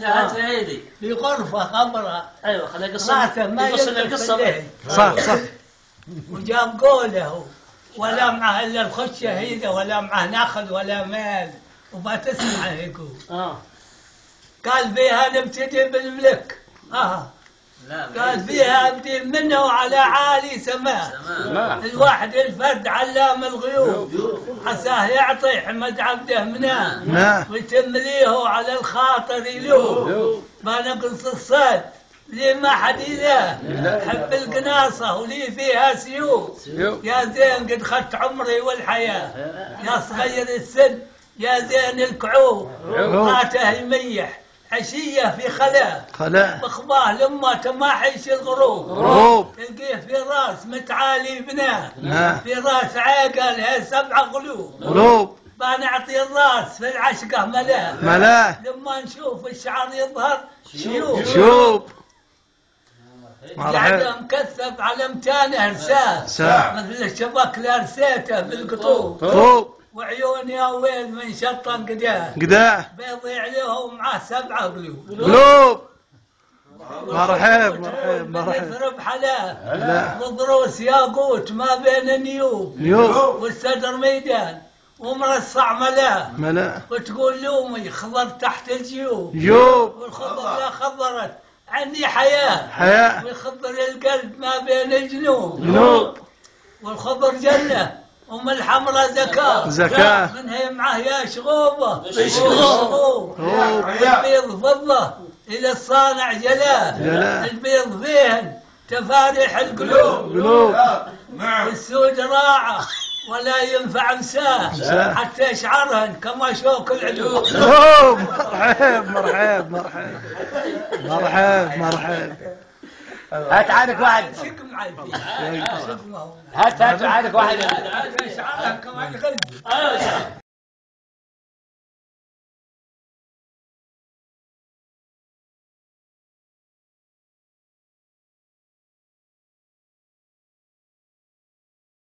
هاتها هيدي في غرفة خضراء. ايوه خليك راسه ما يقص يلبس القصه. بالليل. صح صح. وجاب قوله ولا معه الا الخشه هيدا ولا معه ناخذ ولا مال وما تسمع يقول. قال فيها نبتدي بالملك. قال فيها ابدي منه على عالي سماء. الواحد الفرد علام الغيوب عساه يعطي حمد عبده مناه ويتمليه على الخاطر يلوب. ما نقص الصد لي ما حد إله حب القناصة ولي فيها سيوف. يا زين قد خدت عمري والحياة يا صغير السن يا زين الكعوب. راته يميح عشية في خلاء بخباه لما تماحيش الغروب. تلقيه في راس متعالي بناه في راس عاقل هي 7 قلوب. بنعطي الراس في العشقة ملاه لما نشوف الشعر يظهر شيوب. قاعد مكثف على متانه رساه مثل الشبك اللي رسيته بالقطوب. وعيوني يا ويل من شطن قداه بيضي عليه ومعاه 7 قلوب. مرحب يضرب حلاه وضروس ياقوت ما بين النيوب والصدر ميدان ومرصع ملاه وتقول لومي خضر تحت الجيوب والخضر لا خضرت عني حياة ويخضر القلب ما بين الجنوب. والخضر جنة أم الحمراء زكاة من هي معه يا شغوبة والبيض فضة إلى الصانع جلاه. البيض فيهن تفارح القلوب والسود راعة ولا ينفع مساه حتى يشعرهن كما شوك العدو. مرحب. هات عادك واحد. هات عادك واحد. يشعرهن كما الغد.